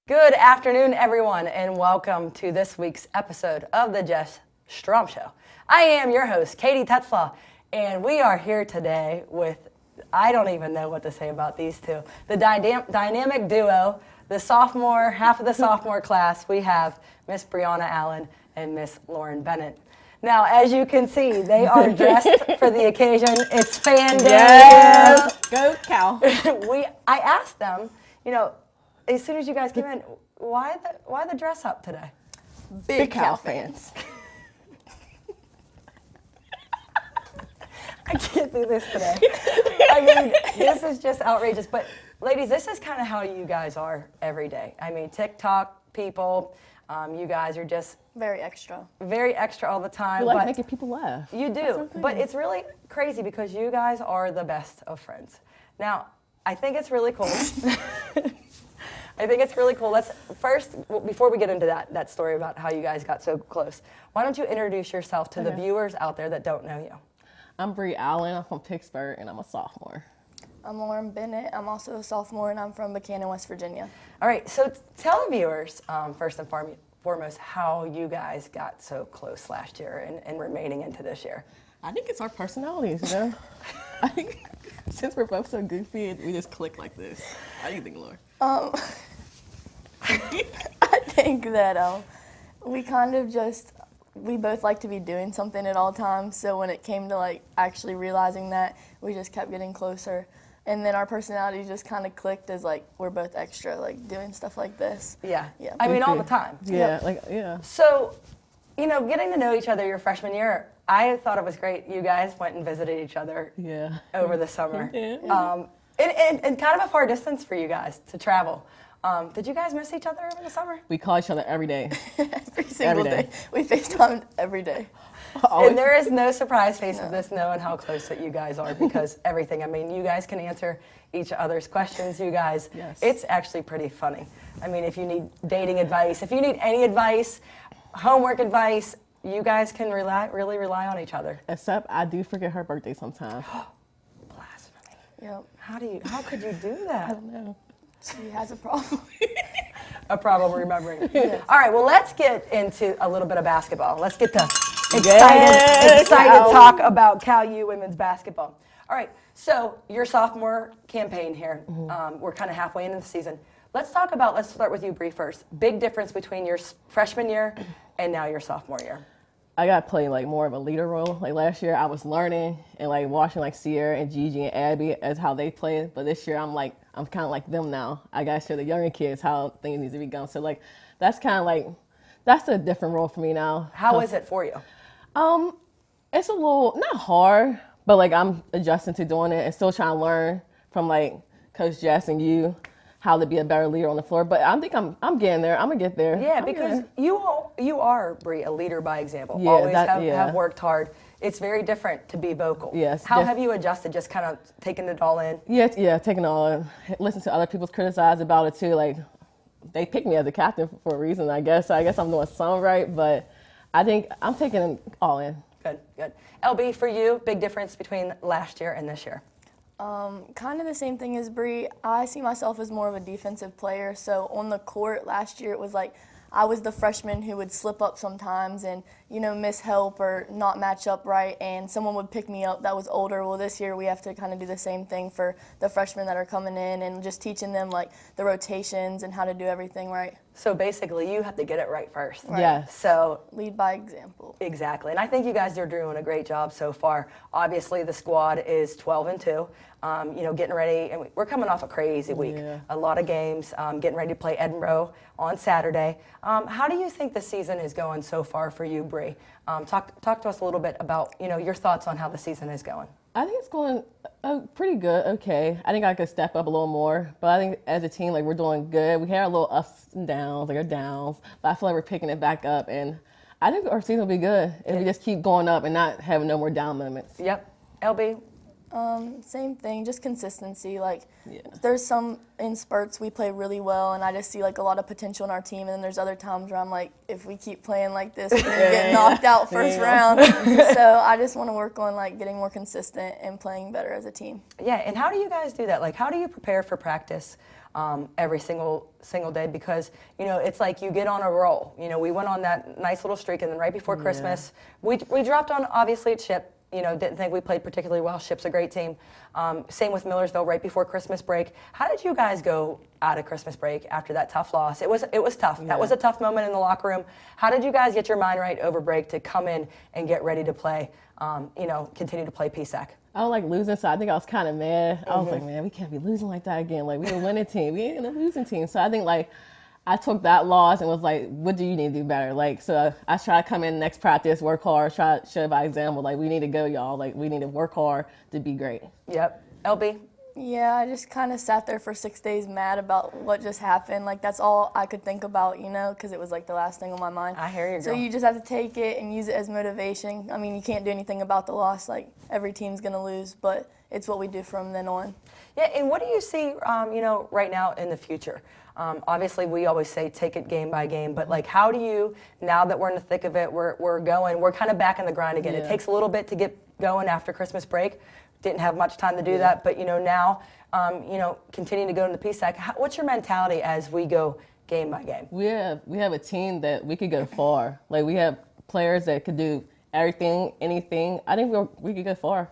Good afternoon, everyone, and welcome to this week's episode of the Jess Strom Show. I am your host, Katie Tetzlaw, and we are here today with, I don't even know what to say about these two, the dynamic duo, the sophomore, half of the sophomore class. We have Miss Brionna Allen and Miss Lauren Bennett. Now, as you can see, they are dressed for the occasion. It's fan day. Yes, go Cal. I asked them, as soon as you guys came in, why the dress up today? Big Cal fans. I can't do this today. I mean, this is just outrageous. But ladies, this is kind of how you guys are every day. I mean, TikTok people, you guys are just very extra all the time. You like making people laugh. You do, but it's really crazy because you guys are the best of friends. Now, I think it's really cool. Let's first, before we get into that story about how you guys got so close, why don't you introduce yourself to the viewers out there that don't know you? I'm Bri Allen. I'm from Pittsburgh, and I'm a sophomore. I'm Lauren Bennett. I'm also a sophomore, and I'm from Buchanan, West Virginia. All right, so tell the viewers, first and foremost, how you guys got so close last year and remaining into this year. I think it's our personalities, I think since we're both so goofy, we just click like this. How do you think, Lauren? I think that we both like to be doing something at all times. So when it came to actually realizing that, we just kept getting closer. And then our personalities just kind of clicked as we're both extra, doing stuff like this. Yeah. I mean, all the time. Yeah, So, getting to know each other your freshman year, I thought it was great. You guys went and visited each other over the summer. Yeah. And kind of a far distance for you guys to travel. Did you guys miss each other over the summer? We call each other every day. Every single day. We FaceTimed every day. And there is no surprise face of this knowing how close that you guys are because everything. I mean, you guys can answer each other's questions. You guys, It's actually pretty funny. I mean, if you need dating advice, if you need any advice, homework advice, you guys can really rely on each other. Except I do forget her birthday sometimes. Blasphemy. Yep. How could you do that? I don't know. She has a problem. A problem remembering. Yes. All right, well, let's get into a little bit of basketball. Let's get to excited talk about Cal U women's basketball. All right, so your sophomore campaign here, we're kind of halfway into the season. Let's start with you, Bri, first. Big difference between your freshman year and now your sophomore year. I got to play more of a leader role. Last year, I was learning and watching Sierra and Gigi and Abby as how they played. But this year, I'm kind of like them now. I got to show the younger kids how things need to be done. So that's kind of that's a different role for me now. How is it for you? It's a little not hard, but I'm adjusting to doing it and still trying to learn from Coach Jess and you how to be a better leader on the floor. But I think I'm getting there. I'm gonna get there. Yeah, because you are, Bri, a leader by example. Yeah, always have worked hard. It's very different to be vocal. Yes. How have you adjusted, just kind of taking it all in? Yeah, taking it all in. Listen to other people's criticize about it too. They picked me as a captain for a reason, I guess. I guess I'm doing some right, but I think I'm taking it all in. Good. LB, for you, big difference between last year and this year? Kind of the same thing as Bri. I see myself as more of a defensive player. So on the court last year, it was I was the freshman who would slip up sometimes and, miss help or not match up right, and someone would pick me up that was older. Well, this year we have to kind of do the same thing for the freshmen that are coming in and just teaching them the rotations and how to do everything right. So basically, you have to get it right first. Right. Yes. So lead by example. Exactly, and I think you guys are doing a great job so far. Obviously, the squad is 12-2. Getting ready, and we're coming off a crazy week. Yeah. A lot of games. Getting ready to play Edinboro on Saturday. How do you think the season is going so far for you, Bri? Talk to us a little bit about your thoughts on how the season is going. I think it's going pretty good. Okay, I think I could step up a little more, but I think as a team, we're doing good. We had a little ups and downs, our downs, but I feel like we're picking it back up, and I think our season will be good if we just keep going up and not having no more down moments. Yep. LB? Same thing, just consistency. There's some in spurts we play really well, and I just see a lot of potential in our team. And then there's other times where I'm if we keep playing like this, we're gonna get knocked out first round. So I just want to work on getting more consistent and playing better as a team. Yeah, and how do you guys do that? How do you prepare for practice? every single day because, it's like you get on a roll. We went on that nice little streak, and then right before Christmas, we dropped on, obviously, at Ship. Didn't think we played particularly well. Ship's a great team. Same with Millersville right before Christmas break. How did you guys go out of Christmas break after that tough loss? It was tough. Yeah. That was a tough moment in the locker room. How did you guys get your mind right over break to come in and get ready to play, continue to play PSAC? I was like losing, so I think I was kind of mad. I was like, man, we can't be losing like that again. Like, we're a winning team. We ain't a losing team. So I think, like, I took that loss and was like, what do you need to do better? Like, so I try to come in next practice, work hard, try to show by example. Like, we need to go, y'all. Like, we need to work hard to be great. Yep. LB? Yeah, I just kind of sat there for 6 days mad about what just happened. Like, that's all I could think about, because it was like the last thing on my mind. I hear you, girl. So you just have to take it and use it as motivation. I mean, you can't do anything about the loss. Like, every team's going to lose, but it's what we do from then on. Yeah, and what do you see, right now in the future? Obviously, we always say take it game by game, but like, how do you, now that we're in the thick of it, we're kind of back in the grind again. It takes a little bit to get going after Christmas break. Didn't have much time to do that, but now, continuing to go into the PSAC. What's your mentality as we go game by game? We have a team that we could go far. Like, we have players that could do everything, anything. I think we could go far.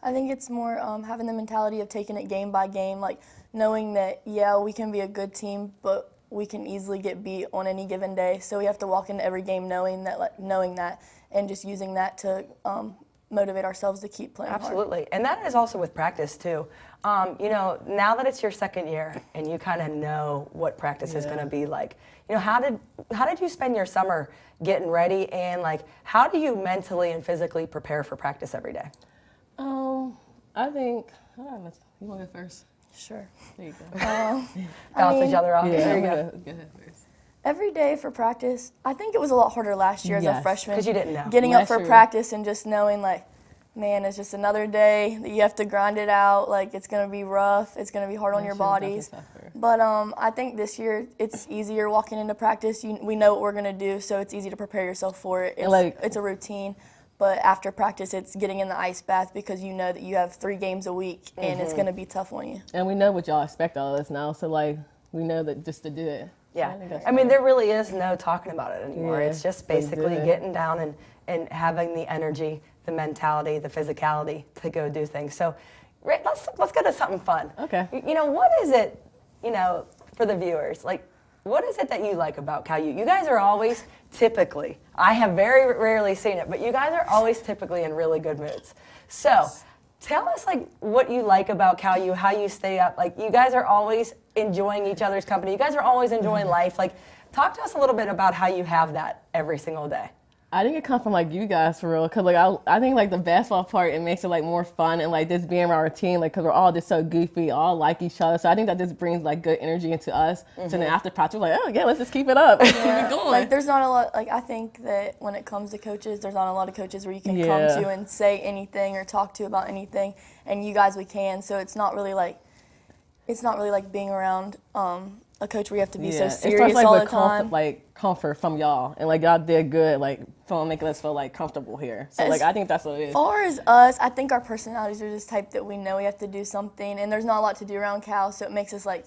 I think it's more having the mentality of taking it game by game, like knowing that, we can be a good team, but we can easily get beat on any given day. So we have to walk into every game knowing that, and just using that to motivate ourselves to keep playing Absolutely. hard. And that is also with practice, too. Now that it's your second year and you kind of know what practice is going to be like, how did you spend your summer getting ready, and, like, how do you mentally and physically prepare for practice every day? I think, you want to go first? Sure. There you go. Bounce each other off. Yeah, There you go ahead first. Every day for practice, I think it was a lot harder last year as a freshman. Because you didn't know. Getting up for practice and just knowing, like, man, it's just another day that you have to grind it out. Like, it's going to be rough. It's going to be hard on your bodies. But I think this year it's easier walking into practice. We know what we're going to do, so it's easy to prepare yourself for it. It's a routine. But after practice, it's getting in the ice bath because you know that you have 3 games a week, and it's going to be tough on you. And we know what y'all expect of us now, so, like, we know that just to do it. Yeah. I mean, there really is no talking about it anymore. It's just basically getting down and having the energy, the mentality, the physicality to go do things. So let's go to something fun. Okay. What is it, for the viewers, like, what is it that you like about Cal U? You guys are always typically, I have very rarely seen it, but you guys are always typically in really good moods. So tell us, like, what you like about Cal U, how you stay up. Like, you guys are always enjoying each other's company. You guys are always enjoying life. Like, talk to us a little bit about how you have that every single day. I think it comes from, like, you guys, for real, because, like, I think, like, the basketball part, it makes it, like, more fun, and, like, just being around our team, like, because we're all just so goofy, all like each other, so I think that just brings, like, good energy into us. So then after practice, we're like, oh, yeah, let's just keep it up. Keep it going. Like, there's not a lot, like, I think that when it comes to coaches, there's not a lot of coaches where you can come to and say anything or talk to about anything, and you guys, we can, so it's not really like being around a coach where you have to be so serious all the time. Like, comfort from y'all, and, like, y'all did good, like, making us feel, like, comfortable here. So, like, I think that's what it is. As far as us, I think our personalities are just type that we know we have to do something, and there's not a lot to do around Cal, so it makes us, like,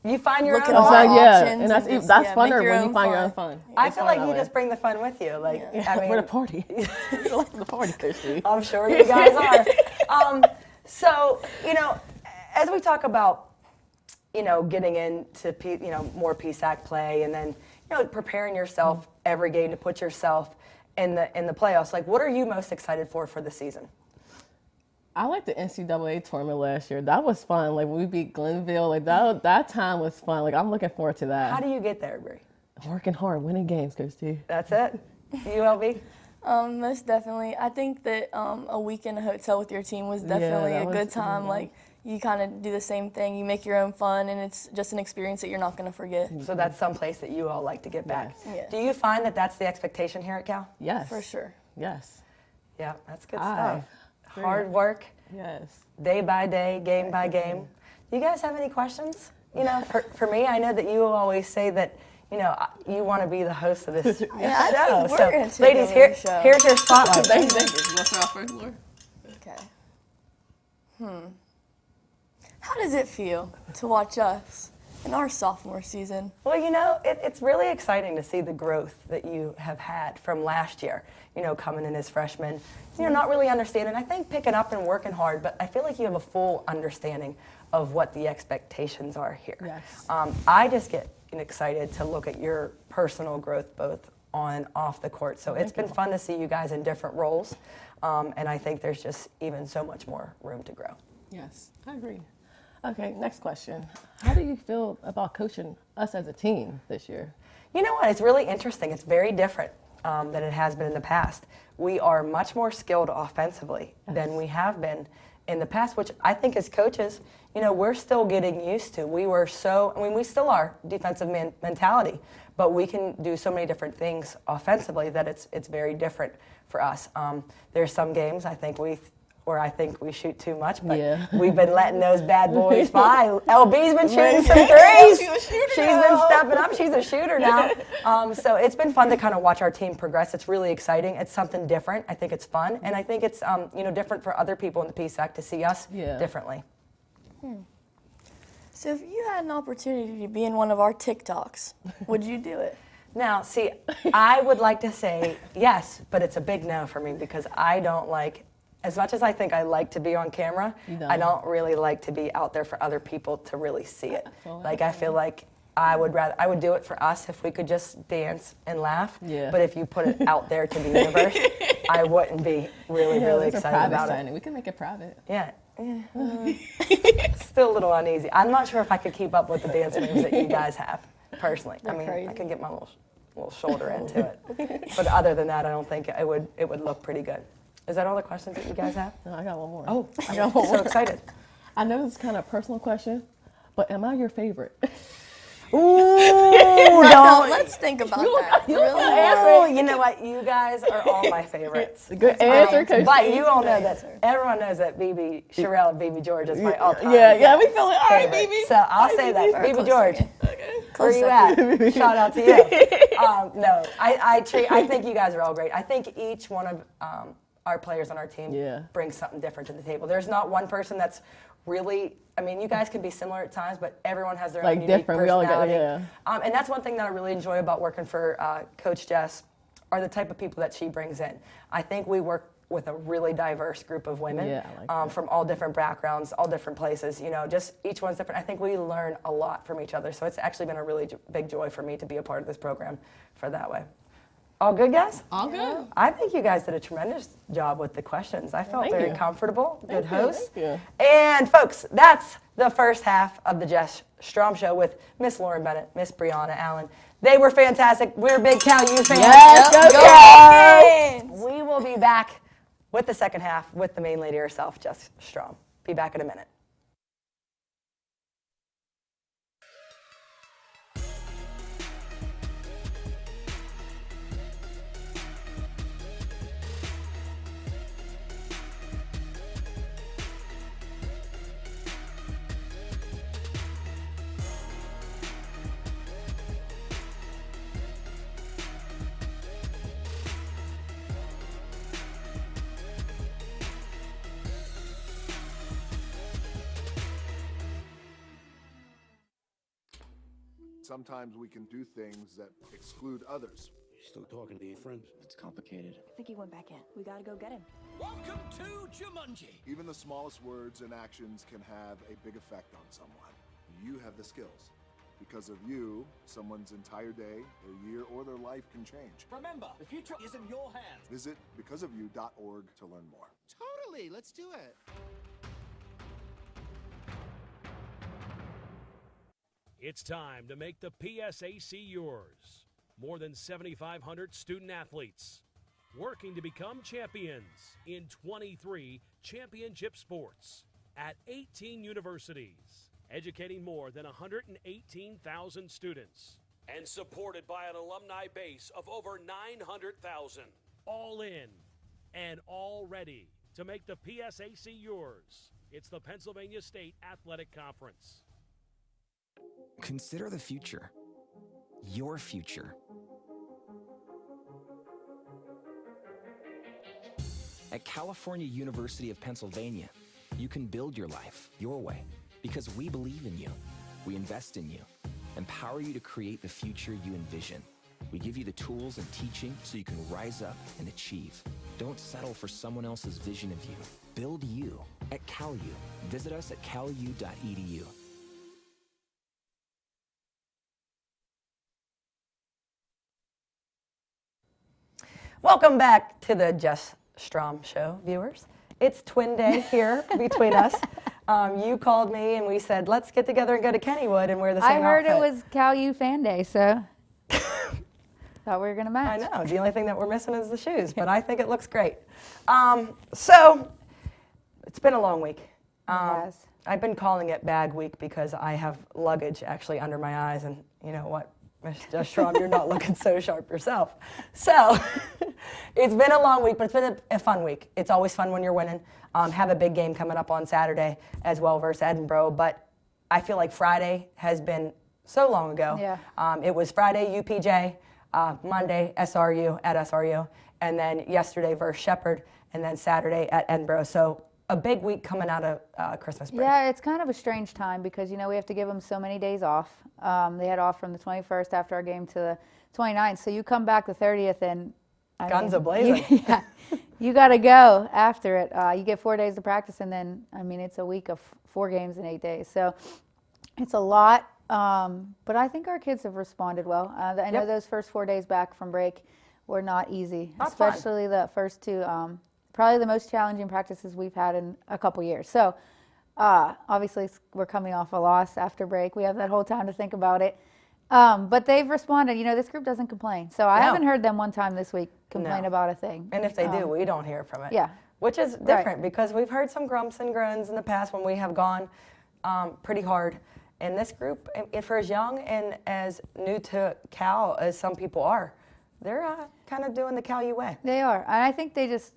you find your look own at all fun. our options. And that's funner when you find your own fun. I feel like you just bring the fun with you. Like, I mean, we're the party. We're like the party, Christy. I'm sure you guys are. So, as we talk about, getting into, more PSAC play, and then, preparing yourself every game to put yourself in the playoffs. Like, what are you most excited for the season? I like the NCAA tournament last year. That was fun. Like, when we beat Glenville, like, that time was fun. Like, I'm looking forward to that. How do you get there, Bri? Working hard, winning games, Christy. That's it? ULB? Most definitely. I think that a week in a hotel with your team was definitely a good time. Like, you kind of do the same thing. You make your own fun, and it's just an experience that you're not going to forget. So that's some place that you all like to get back. Yes. Do you find that that's the expectation here at Cal? Yes. For sure. Yes. Yeah, that's good stuff. Hard work. Yes. Day by day, game by game. Do you guys have any questions? For me, I know that you always say that, you want to be the host of this show. So, ladies, here's your spotlight. Thank you. You want to start off first, Laura? Okay. How does it feel to watch us in our sophomore season? Well, it's really exciting to see the growth that you have had from last year, coming in as freshmen, not really understanding, I think picking up and working hard, but I feel like you have a full understanding of what the expectations are here. Yes. I just get excited to look at your personal growth both on and off the court. So it's been fun to see you guys in different roles, and I think there's just even so much more room to grow. Yes, I agree. Okay, next question. How do you feel about coaching us as a team this year? You know what? It's really interesting. It's very different than it has been in the past. We are much more skilled offensively than we have been in the past, which I think as coaches, we're still getting used to. We still are defensive mentality, but we can do so many different things offensively that it's very different for us. There's some games I think we shoot too much, but we've been letting those bad boys fly. LB's been shooting some threes. She's been stepping up. She's a shooter now. So it's been fun to kind of watch our team progress. It's really exciting. It's something different. I think it's fun, and I think it's different for other people in the PSAC to see us differently. So if you had an opportunity to be in one of our TikToks, would you do it? Now, see, I would like to say yes, but it's a big no for me because I don't like. As much as I think I like to be on camera, I don't really like to be out there for other people to really see it. I feel like I would do it for us if we could just dance and laugh. Yeah. But if you put it out there to the universe, I wouldn't be really excited about it. We can make it private. Yeah. Still a little uneasy. I'm not sure if I could keep up with the dance moves that you guys have, personally. Crazy. I could get my little shoulder into it. But other than that, I don't think it would look pretty good. Is that all the questions that you guys have? No, I got one more. Oh, I got one more. So excited. I know this is kind of a personal question, but am I your favorite? Ooh, Let's think about that. Really? You know what? You guys are all my favorites. Good answer, Coach. But you all know that everyone knows that BB Sherelle and BB George is my all-time. Yeah, we feel it. All right, favorite. BB. So I'll say that. BB George, where you at? Shout out to you. No, I think you guys are all great. I think each one of our players on our team brings something different to the table. There's not one person that's really, you guys can be similar at times, but everyone has their own unique personality. And that's one thing that I really enjoy about working for Coach Jess, are the type of people that she brings in. I think we work with a really diverse group of women from all different backgrounds, all different places, just each one's different. I think we learn a lot from each other. So it's actually been a really big joy for me to be a part of this program for that way. All good, guys? All good. I think you guys did a tremendous job with the questions. I felt very comfortable. Good host. Thank you. And folks, that's the first half of the Jess Strom Show with Miss Lauren Bennett, Miss Brionna Allen. They were fantastic. We're big Cal U fans. Yes, go. We will be back with the second half with the main lady herself, Jess Strom. Be back in a minute. Sometimes we can do things that exclude others. You're still talking to your friends? It's complicated. I think he went back in. We gotta go get him. Welcome to Jumanji. Even the smallest words and actions can have a big effect on someone. You have the skills. Because of you, someone's entire day, their year, or their life can change. Remember, the future is in your hands. Visit becauseofyou.org to learn more. Totally, let's do it. It's time to make the PSAC yours. More than 7,500 student athletes working to become champions in 23 championship sports at 18 universities, educating more than 118,000 students and supported by an alumni base of over 900,000. All in and all ready to make the PSAC yours. It's the Pennsylvania State Athletic Conference. Consider the future. Your future. At California University of Pennsylvania, you can build your life your way. Because we believe in you. We invest in you. Empower you to create the future you envision. We give you the tools and teaching so you can rise up and achieve. Don't settle for someone else's vision of you. Build you at CalU. Visit us at calu.edu. Welcome back to the Jess Strom Show, viewers. It's twin day here between us. You called me and we said, let's get together and go to Kennywood and wear the same I heard outfit. it was CalU Fan Day, so thought we were going to match. I know. The only thing that we're missing is the shoes, but I think it looks great. So it's been a long week. Yes. I've been calling it bag week because I have luggage actually under my eyes, and you know what, Ms. Jess Strom, you're not looking so sharp yourself. So it's been a long week, but it's been a fun week. It's always fun when you're winning. Have a big game coming up on Saturday as well versus Edinboro, but I feel like Friday has been so long ago. Yeah. It was Friday UPJ, Monday SRU at SRU, and then yesterday versus Shepherd, and then Saturday at Edinboro. So a big week coming out of Christmas break. Yeah, it's kind of a strange time because, you know, we have to give them so many days off. They had off from the 21st after our game to the 29th. So you come back the 30th and guns a-blazing. Yeah, you got to go after it. You get 4 days to practice, and then, I mean, it's a week of 4 games in 8 days. So it's a lot, but I think our kids have responded well. I know those first 4 days back from break were not easy, especially the first two. Probably the most challenging practices we've had in a couple years. So obviously we're coming off a loss after break. We have that whole time to think about it. But they've responded. You know, this group doesn't complain. So I haven't heard them one time this week complain about a thing. And if they do, we don't hear from it. Yeah. Which is different because we've heard some grumps and groans in the past when we have gone pretty hard. And this group, for as young and as new to Cal as some people are, they're kind of doing the CalU way. They are. And I think they just,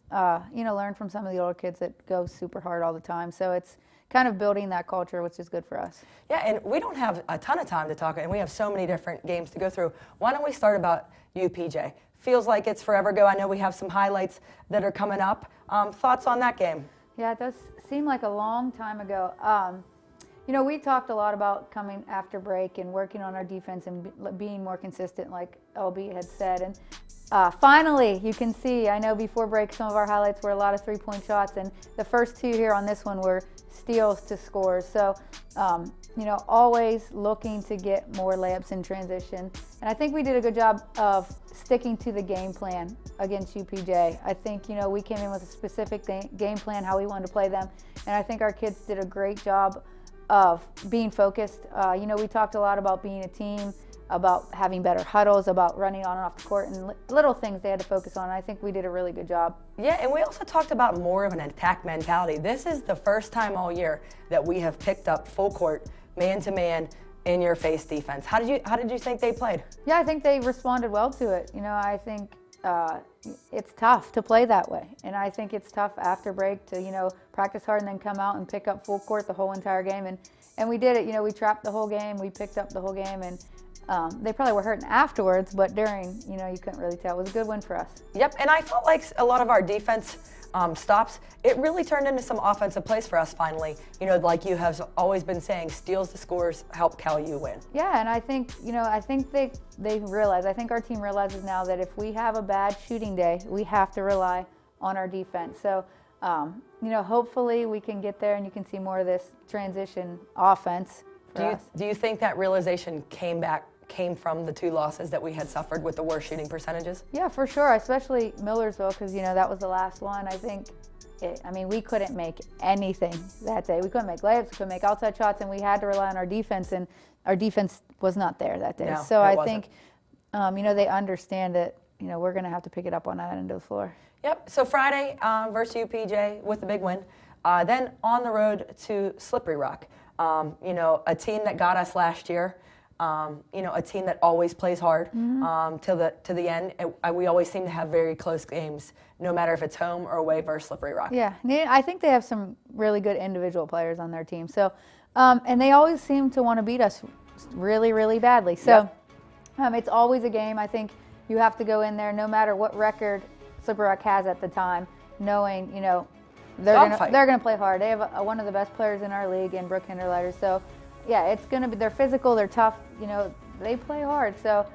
you know, learn from some of the older kids that go super hard all the time. So it's kind of building that culture, which is good for us. Yeah, and we don't have a ton of time to talk, and we have so many different games to go through. Why don't we start about UPJ? Feels like it's forever ago. I know we have some highlights that are coming up. Thoughts on that game? Yeah, it does seem like a long time ago. You know, we talked a lot about coming after break and working on our defense and being more consistent, like LB had said. And finally, you can see, I know before break, some of our highlights were a lot of three-point shots, and the first two here on this one were steals to scores. So, you know, always looking to get more layups in transition. And I think we did a good job of sticking to the game plan against UPJ. I think, you know, we came in with a specific game plan, how we wanted to play them. And I think our kids did a great job of being focused. You know, we talked a lot about being a team, about having better huddles, about running on and off the court, and little things they had to focus on. I think we did a really good job. Yeah, and we also talked about more of an attack mentality. This is the first time all year that we have picked up full court, man-to-man, in-your-face defense. How did you think they played? Yeah, I think they responded well to it. You know, I think it's tough to play that way. And I think it's tough after break to, you know, practice hard and then come out and pick up full court the whole entire game. And we did it. You know, we trapped the whole game. We picked up the whole game. And they probably were hurting afterwards, but during, you know, you couldn't really tell. It was a good win for us. Yep, and I felt like a lot of our defense stops, it really turned into some offensive plays for us finally. You know, like you have always been saying, steals the scores, help CalU win. Yeah, and I think, you know, I think they realize, I think our team realizes now that if we have a bad shooting day, we have to rely on our defense. So, you know, hopefully we can get there and you can see more of this transition offense for us. Do you think that realization came from the 2 losses that we had suffered with the worst shooting percentages? Yeah, for sure, especially Millersville, because, you know, that was the last one. I think, I mean, we couldn't make anything that day. We couldn't make layups, we couldn't make outside shots, and we had to rely on our defense, and our defense was not there that day. No, so I wasn't. think, you know, they understand that, you know, we're going to have to pick it up on that end of the floor. Yep, so Friday versus UPJ with a big win. Then on the road to Slippery Rock. You know, a team that got us last year. You know, a team that always plays hard to the end. We always seem to have very close games, no matter if it's home or away versus Slippery Rock. Yeah, I think they have some really good individual players on their team. So, and they always seem to want to beat us really, really badly. So, it's always a game. I think you have to go in there, no matter what record Slippery Rock has at the time, knowing, you know, they're Dogfight. gonna play hard. They have one of the best players in our league in Brooke Hinderleiter. So, yeah, it's gonna be. They're physical. They're tough. You know, they play hard. So,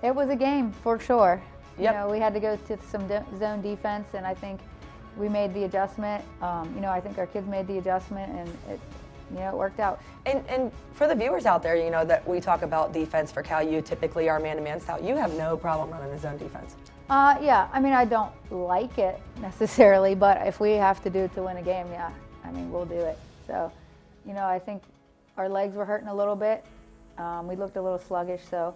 it was a game for sure. Yep. You know, we had to go to some zone defense, and I think we made the adjustment. You know, I think our kids made the adjustment, and it worked out. And for the viewers out there, you know, that we talk about defense for Cal U, typically our man-to-man style, you have no problem running a zone defense. Yeah, I mean, I don't like it necessarily, but if we have to do it to win a game, yeah, I mean, we'll do it. So, you know, I think our legs were hurting a little bit. We looked a little sluggish, so,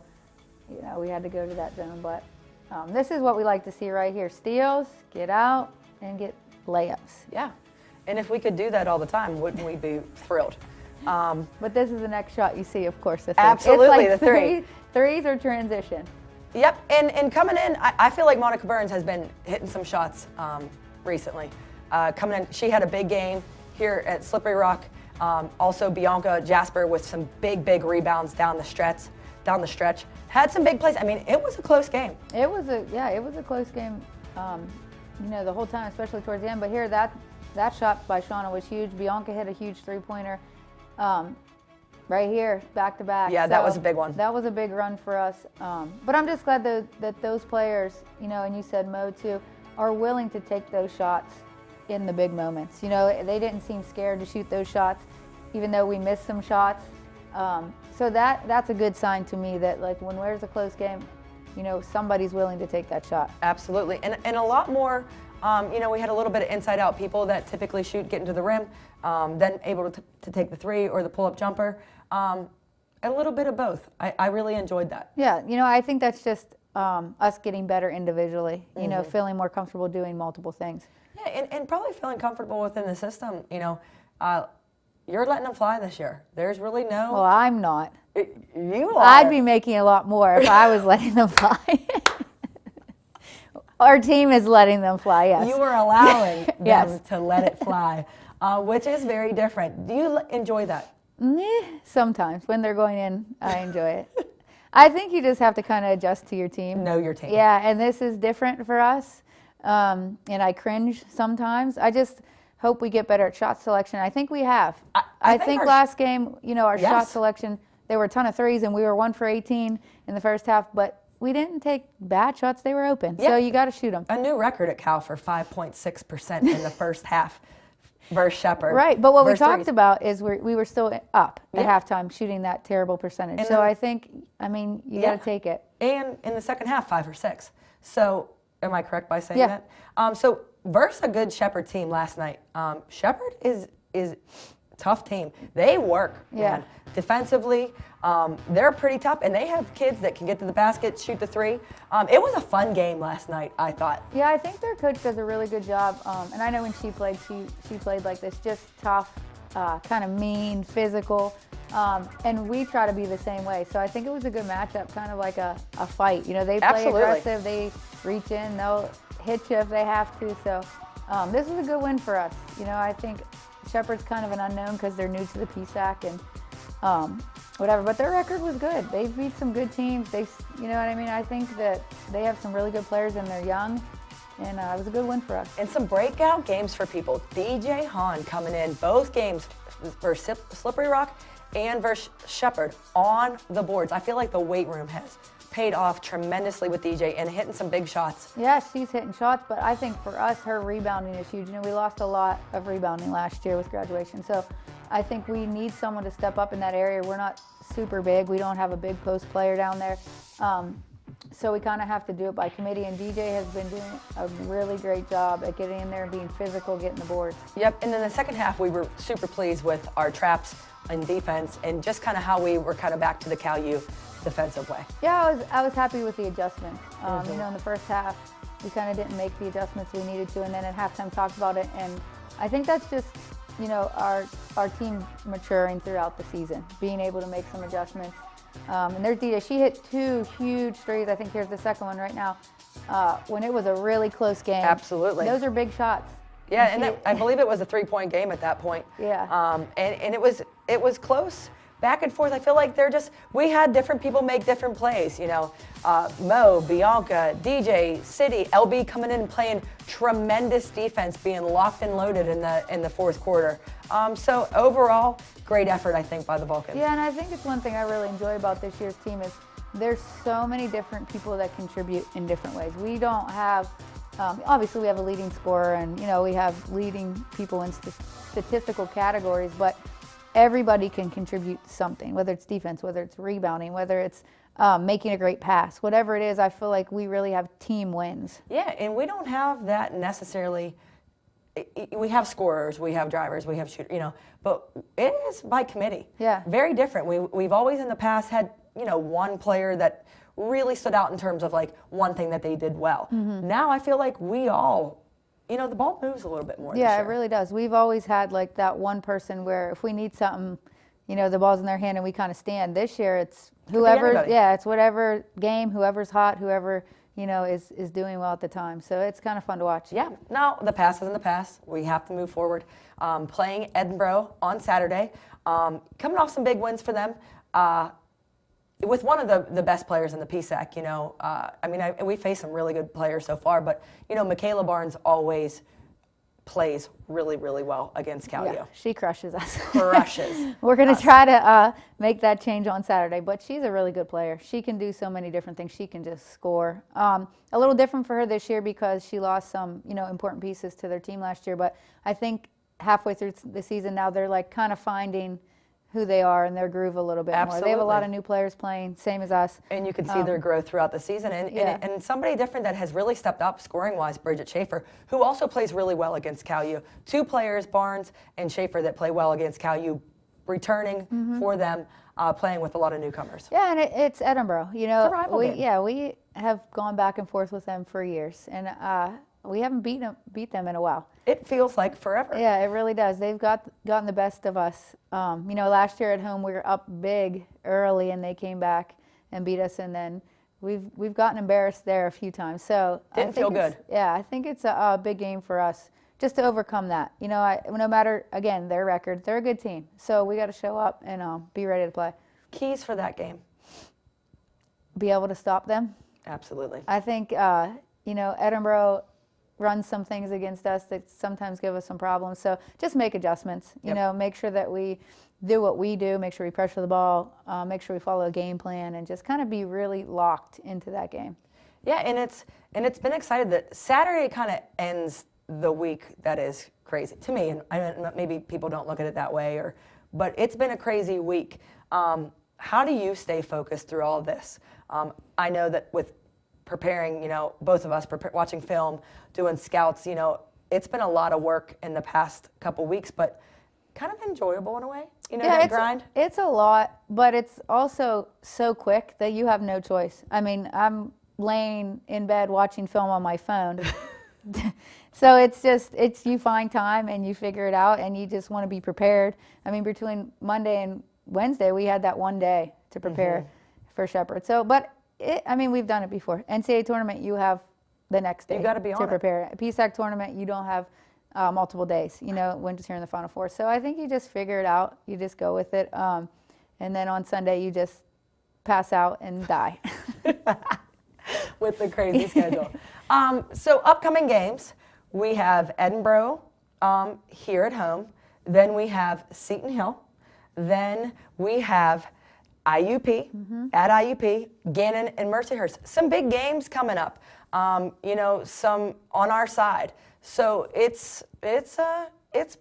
you know, we had to go to that zone. But this is what we like to see right here. Steals, get out, and get layups. Yeah. And if we could do that all the time, wouldn't we be thrilled? But this is the next shot you see, of course. Absolutely, it's like the three. Threes or transition. Yep, and coming in, I feel like Monica Burns has been hitting some shots recently. Coming in, she had a big game here at Slippery Rock. Also, Bianca Jasper with some big rebounds down the stretch. Had some big plays. I mean, it was a close game. It was a close game. You know, the whole time, especially towards the end. But here, that shot by Shauna was huge. Bianca hit a huge three-pointer. Right here, back to back. Yeah, that was a big one. That was a big run for us. But I'm just glad that those players, you know, and you said Mo too, are willing to take those shots in the big moments. You know, they didn't seem scared to shoot those shots, even though we missed some shots. So that's a good sign to me that, like, when there's a close game, you know, somebody's willing to take that shot. Absolutely, and a lot more. You know, we had a little bit of inside-out people that typically shoot, getting to the rim, then able to take the three or the pull-up jumper. A little bit of both. I really enjoyed that. Yeah, you know, I think that's just us getting better individually, you know, feeling more comfortable doing multiple things. Yeah, and probably feeling comfortable within the system. You know, you're letting them fly this year. There's really no... Well, I'm not. You are. I'd be making a lot more if I was letting them fly. Our team is letting them fly, yes. You are allowing Yes. them to let it fly, which is very different. Do you enjoy that? Sometimes. When they're going in, I enjoy it. I think you just have to kind of adjust to your team. Know your team. Yeah, and this is different for us, and I cringe sometimes. I just hope we get better at shot selection. I think we have. I think last game, you know, our shot selection, there were a ton of threes, and we were 1 for 18 in the first half, but we didn't take bad shots. They were open. Yep. So you got to shoot them. A new record at Cal for 5.6% in the first half versus Shepherd. Right, but what we versus talked threes. about is we were still up at halftime shooting that terrible percentage. And so then- I think, I mean, you got to take it. And in the second half, 5 or 6. So am I correct by saying that? So versus a good Shepherd team last night. Shepherd is tough team. They work, man. Defensively, they're pretty tough, and they have kids that can get to the basket, shoot the three. It was a fun game last night, I thought. Yeah, I think their coach does a really good job. And I know when she played like this, just tough, kind of mean, physical. And we try to be the same way. So I think it was a good matchup, kind of like a fight. You know, they play aggressive, they reach in, they'll hit you if they have to. So this was a good win for us. You know, I think Shepherd's kind of an unknown because they're new to the PSAC and whatever, but their record was good. They beat some good teams. You know what I mean? I think that they have some really good players and they're young, and it was a good win for us. And some breakout games for people. DJ Hahn coming in, both games versus Slippery Rock and versus Shepherd on the boards. I feel like the weight room has paid off tremendously with DJ and hitting some big shots. Yeah, she's hitting shots, but I think for us, her rebounding is huge. You know, we lost a lot of rebounding last year with graduation, so I think we need someone to step up in that area. We're not super big. We don't have a big post player down there, so we kind of have to do it by committee, and DJ has been doing a really great job at getting in there and being physical, getting the boards. Yep, and then the second half, we were super pleased with our traps and defense and just kind of how we were kind of back to the Cal U defensive way. Yeah, I was happy with the adjustments. You know, in the first half, we kind of didn't make the adjustments we needed to, and then at halftime talked about it, and I think that's just, you know, our team maturing throughout the season, being able to make some adjustments. And there's DJ. She hit 2 huge threes. I think here's the second one right now. When it was a really close game. Absolutely. Those are big shots. Yeah, and I believe it was a 3-point game at that point. Yeah. And it was close, back and forth. I feel like we had different people make different plays, you know. Mo, Bianca, DJ, City, LB coming in and playing tremendous defense, being locked and loaded in the fourth quarter. So overall, great effort, I think, by the Vulcans. Yeah, and I think it's one thing I really enjoy about this year's team is there's so many different people that contribute in different ways. We don't have, obviously we have a leading scorer and, we have leading people in statistical categories, but everybody can contribute something, whether it's defense, whether it's rebounding, whether it's making a great pass, whatever it is. I feel like we really have team wins. Yeah, and we don't have that necessarily. We have scorers, we have drivers, we have shooters, but it is by committee. Yeah. Very different. We've always in the past had, one player that really stood out in terms of like one thing that they did well. Now I feel like we all, the ball moves a little bit more. Yeah, this it year. really does. We've always had like that one person where if we need something, the ball's in their hand and we kind of stand. This year it's whoever, it's whatever game, whoever's hot, whoever, is doing well at the time. So it's kind of fun to watch. Yeah. Now the past is in the past. We have to move forward. Playing Edinboro on Saturday. Coming off some big wins for them. With one of the best players in the PSAC, we faced some really good players so far, but, Michaela Barnes always plays really, really well against Cal U. Yeah, she crushes us. Crushes. We're going to try to make that change on Saturday, but she's a really good player. She can do so many different things. She can just score. A little different for her this year because she lost some, important pieces to their team last year, but I think halfway through the season now they're like kind of finding who they are and their groove a little bit more. They have a lot of new players playing, same as us. And you can see their growth throughout the season. And somebody different that has really stepped up scoring-wise, Bridget Schaefer, who also plays really well against Cal U. Two players, Barnes and Schaefer, that play well against Cal U, returning for them, playing with a lot of newcomers. Yeah, and it's Edinboro. It's a rival game. We have gone back and forth with them for years, and we haven't beat them in a while. It feels like forever. Yeah, it really does. They've gotten the best of us. Last year at home we were up big early, and they came back and beat us, and then we've gotten embarrassed there a few times. So didn't feel good. Yeah, I think it's a big game for us just to overcome that. No matter again their record, they're a good team. So we got to show up and be ready to play. Keys for that game. Be able to stop them. Absolutely. I think Edinboro runs some things against us that sometimes give us some problems. So just make adjustments, make sure that we do what we do, make sure we pressure the ball, make sure we follow a game plan, and just kind of be really locked into that game. Yeah, and it's been excited that Saturday kind of ends the week that is crazy to me, and maybe people don't look at it that way, but it's been a crazy week. How do you stay focused through all of this? I know that with preparing, both of us watching film, doing scouts, it's been a lot of work in the past couple weeks, but kind of enjoyable in a way, that grind. It's a lot, but it's also so quick that you have no choice. I'm laying in bed watching film on my phone. So it's you find time and you figure it out and you just want to be prepared. Between Monday and Wednesday, we had that one day to prepare for Shepherd. So, but we've done it before. NCAA tournament, you have the next day you got to be on to it. prepare. PSAC tournament, you don't have multiple days, when you're in the Final Four. So I think you just figure it out. You just go with it. And then on Sunday, you just pass out and die. With the crazy schedule. So upcoming games, we have Edinboro here at home. Then we have Seton Hill. Then we have IUP at IUP, Gannon and Mercyhurst. Some big games coming up. Some on our side. So it's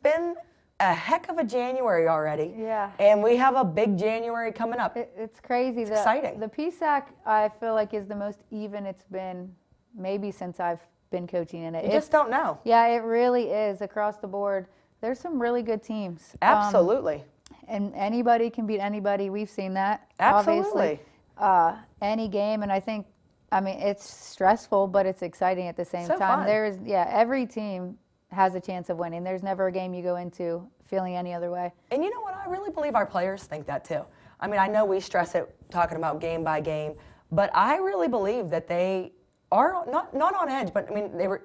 been a heck of a January already. Yeah. And we have a big January coming up. It's crazy. It's exciting. The PSAC, I feel like, is the most even it's been maybe since I've been coaching in it. You just don't know. Yeah, it really is across the board. There's some really good teams. Absolutely. And anybody can beat anybody. We've seen that. Absolutely. Obviously. Any game, and I think, it's stressful, but it's exciting at the same time. Fun. Every team has a chance of winning. There's never a game you go into feeling any other way. And you know what? I really believe our players think that too. I know we stress it talking about game by game, but I really believe that they are not on edge, but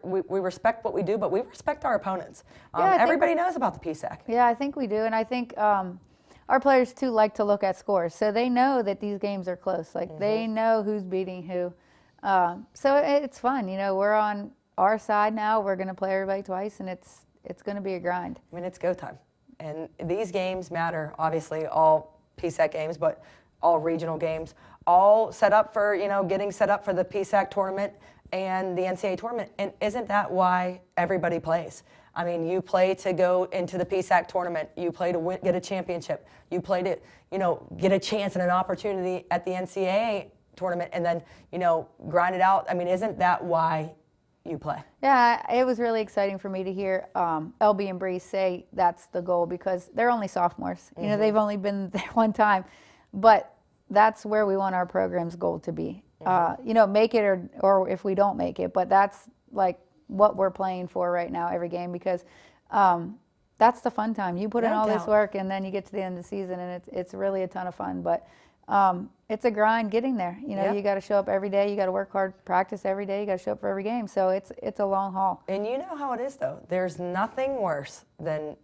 we respect what we do, but we respect our opponents. Everybody knows about the PSAC. Yeah, I think we do, and I think our our players too like to look at scores, so they know that these games are close. Like they know who's beating who. So it's fun. You know, we're on our side now. We're going to play everybody twice, and it's going to be a grind. I mean, it's go time. And these games matter, obviously, all PSAC games, but all regional games, all set up for, you know, getting set up for the PSAC tournament and the NCAA tournament. And isn't that why everybody plays? I mean, you play to go into the PSAC tournament. You play to win, get a championship. You play to, you know, get a chance and an opportunity at the NCAA tournament and then, you know, grind it out. I mean, isn't that why you play? Yeah, it was really exciting for me to hear LB and Bree say that's the goal because they're only sophomores. You know, they've only been there one time, but that's where we want our program's goal to be. You know, make it or if we don't make it, but that's like what we're playing for right now every game because that's the fun time. You put in all this work and then you get to the end of the season and it's really a ton of fun, but it's a grind getting there. You know, you got to show up every day. You got to work hard, practice every day. You got to show up for every game. So it's a long haul. And you know how it is, though. There's nothing worse than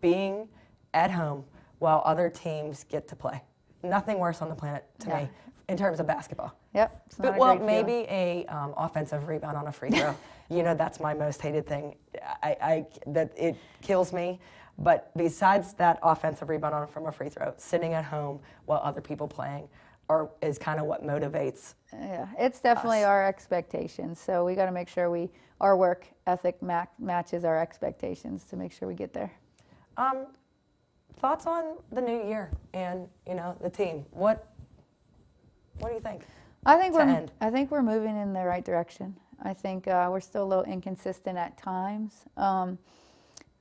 being at home while other teams get to play. Nothing worse on the planet to me in terms of basketball. Yep. It's not Well, a great maybe feeling. a offensive rebound on a free throw. You know, that's my most hated thing. That it kills me. But besides that offensive rebound from a free throw, sitting at home while other people playing is kind of what motivates. Yeah, it's definitely our expectations. So we got to make sure our work ethic matches our expectations to make sure we get there. Thoughts on the new year and, you know, the team? What do you think? I think we're moving in the right direction. I think we're still a little inconsistent at times.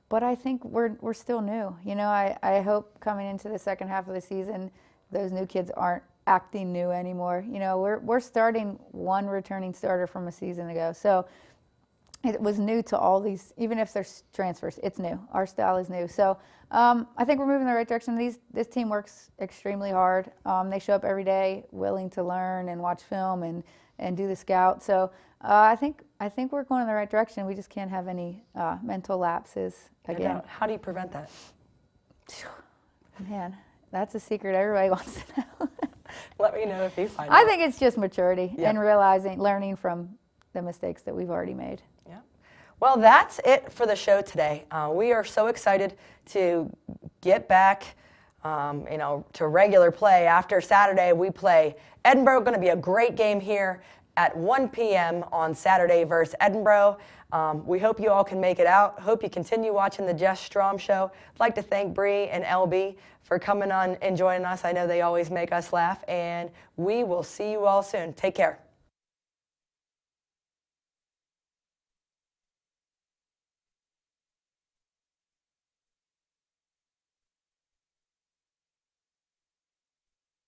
But I think we're still new. You know, I hope coming into the second half of the season, those new kids aren't acting new anymore. You know, we're starting one returning starter from a season ago. So it was new to all these, even if there's transfers, it's new. Our style is new. So I think we're moving in the right direction. This team works extremely hard. They show up every day willing to learn and watch film and do the scout. So I think we're going in the right direction. We just can't have any mental lapses again. How do you prevent that? Man, that's a secret everybody wants to know. Let me know if you find it. I think it's just maturity and learning from the mistakes that we've already made. Yeah. Well, that's it for the show today. We are so excited to get back you know, to regular play. After Saturday, we play Edinboro. Going to be a great game here at 1 p.m. on Saturday versus Edinboro. We hope you all can make it out. Hope you continue watching the Jess Strom Show. I'd like to thank Bree and LB for coming on and joining us. I know they always make us laugh, and we will see you all soon. Take care.